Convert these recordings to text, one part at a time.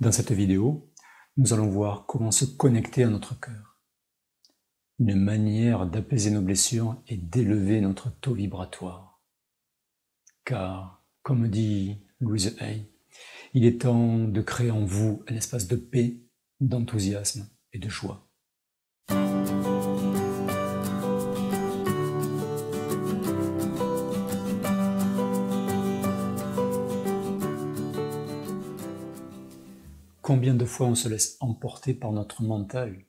Dans cette vidéo, nous allons voir comment se connecter à notre cœur. Une manière d'apaiser nos blessures et d'élever notre taux vibratoire. Car, comme dit Louise Hay, il est temps de créer en vous un espace de paix, d'enthousiasme et de joie. Combien de fois on se laisse emporter par notre mental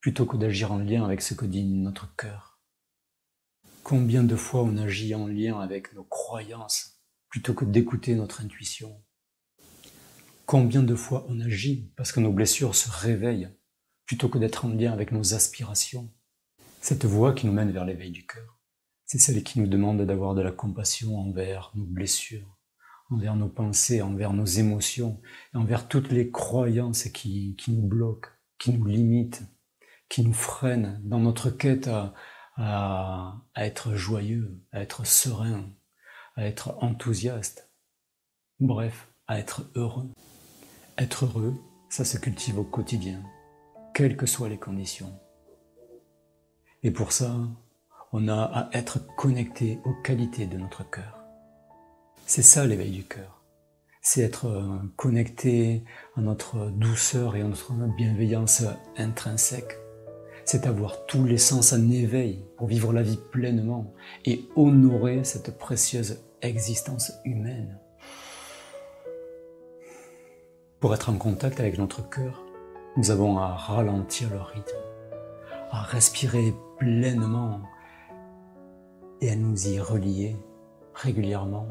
plutôt que d'agir en lien avec ce que dit notre cœur? Combien de fois on agit en lien avec nos croyances plutôt que d'écouter notre intuition? Combien de fois on agit parce que nos blessures se réveillent plutôt que d'être en lien avec nos aspirations? Cette voie qui nous mène vers l'éveil du cœur, c'est celle qui nous demande d'avoir de la compassion envers nos blessures, envers nos pensées, envers nos émotions, et envers toutes les croyances qui nous bloquent, qui nous limitent, qui nous freinent dans notre quête à être joyeux, à être serein, à être enthousiaste, bref, à être heureux. Être heureux, ça se cultive au quotidien, quelles que soient les conditions. Et pour ça, on a à être connecté aux qualités de notre cœur. C'est ça l'éveil du cœur. C'est être connecté à notre douceur et à notre bienveillance intrinsèque. C'est avoir tous les sens en éveil pour vivre la vie pleinement et honorer cette précieuse existence humaine. Pour être en contact avec notre cœur, nous avons à ralentir le rythme, à respirer pleinement et à nous y relier régulièrement.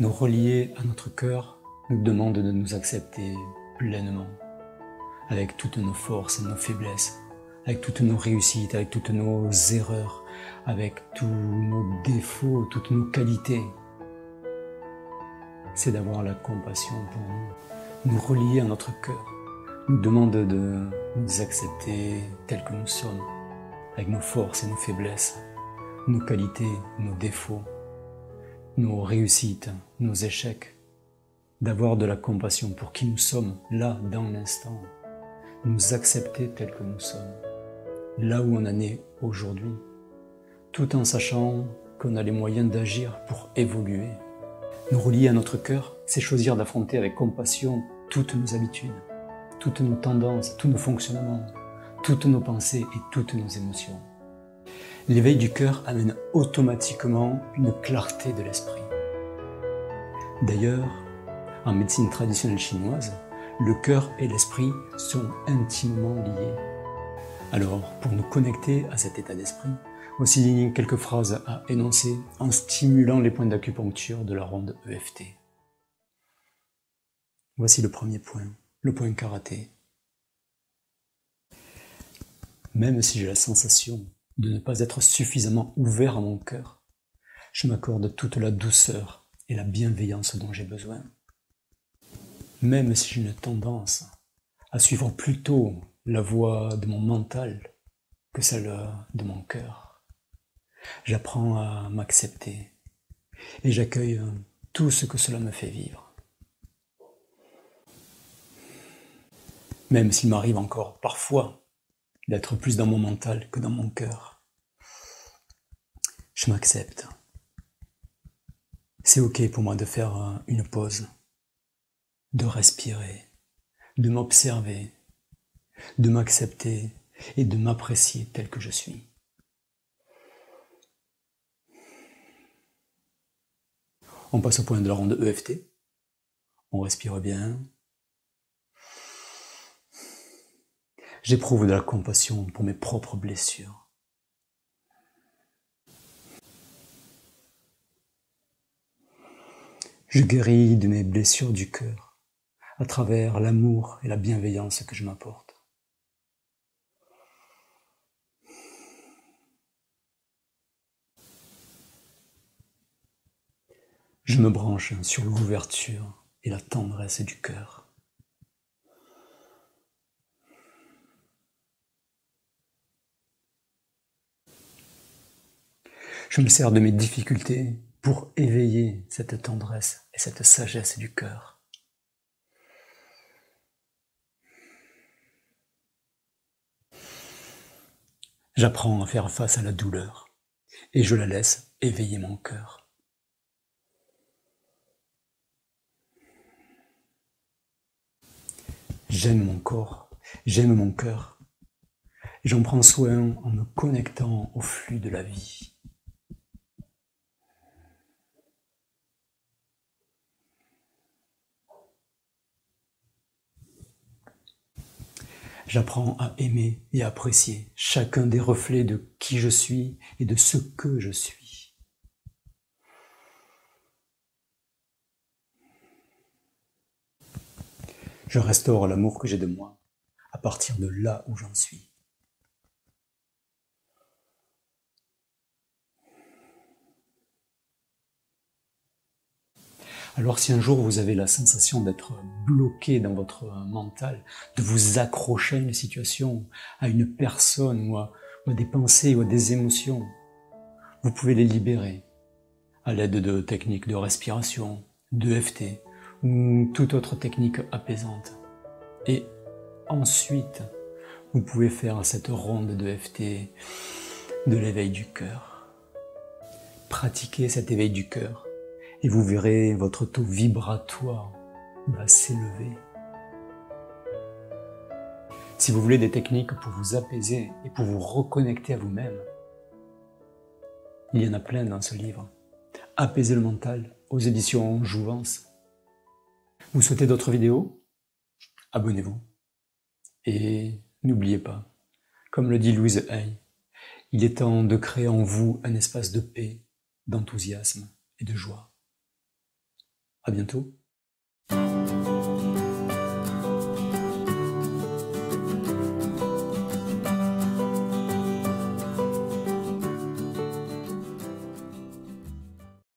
Nous relier à notre cœur nous demande de nous accepter pleinement, avec toutes nos forces et nos faiblesses, avec toutes nos réussites, avec toutes nos erreurs, avec tous nos défauts, toutes nos qualités. C'est d'avoir la compassion pour nous. Nous relier à notre cœur nous demande de nous accepter tels que nous sommes, avec nos forces et nos faiblesses, nos qualités, nos défauts, nos réussites, nos échecs, d'avoir de la compassion pour qui nous sommes, là, dans l'instant, nous accepter tels que nous sommes, là où on en est aujourd'hui, tout en sachant qu'on a les moyens d'agir pour évoluer. Nous relier à notre cœur, c'est choisir d'affronter avec compassion toutes nos habitudes, toutes nos tendances, tous nos fonctionnements, toutes nos pensées et toutes nos émotions. L'éveil du cœur amène automatiquement une clarté de l'esprit. D'ailleurs, en médecine traditionnelle chinoise, le cœur et l'esprit sont intimement liés. Alors, pour nous connecter à cet état d'esprit, voici quelques phrases à énoncer en stimulant les points d'acupuncture de la ronde EFT. Voici le premier point, le point karaté. Même si j'ai la sensation de ne pas être suffisamment ouvert à mon cœur, je m'accorde toute la douceur et la bienveillance dont j'ai besoin. Même si j'ai une tendance à suivre plutôt la voie de mon mental que celle de mon cœur, j'apprends à m'accepter et j'accueille tout ce que cela me fait vivre. Même s'il m'arrive encore parfois d'être plus dans mon mental que dans mon cœur, je m'accepte. C'est ok pour moi de faire une pause, de respirer, de m'observer, de m'accepter et de m'apprécier tel que je suis. On passe au point de la ronde EFT. On respire bien. J'éprouve de la compassion pour mes propres blessures. Je guéris de mes blessures du cœur à travers l'amour et la bienveillance que je m'apporte. Je me branche sur l'ouverture et la tendresse du cœur. Je me sers de mes difficultés pour éveiller cette tendresse et cette sagesse du cœur. J'apprends à faire face à la douleur et je la laisse éveiller mon cœur. J'aime mon corps, j'aime mon cœur. J'en prends soin en me connectant au flux de la vie. J'apprends à aimer et à apprécier chacun des reflets de qui je suis et de ce que je suis. Je restaure l'amour que j'ai de moi à partir de là où j'en suis. Alors si un jour vous avez la sensation d'être bloqué dans votre mental, de vous accrocher à une situation, à une personne ou à des pensées ou à des émotions, vous pouvez les libérer à l'aide de techniques de respiration, d'EFT ou toute autre technique apaisante. Et ensuite, vous pouvez faire cette ronde d'EFT de l'éveil du cœur. Pratiquez cet éveil du cœur et vous verrez votre taux vibratoire va s'élever. Si vous voulez des techniques pour vous apaiser et pour vous reconnecter à vous-même, il y en a plein dans ce livre. Apaiser le mental aux éditions Jouvence. Vous souhaitez d'autres vidéos? Abonnez-vous. Et n'oubliez pas, comme le dit Louise Hay, il est temps de créer en vous un espace de paix, d'enthousiasme et de joie. À bientôt.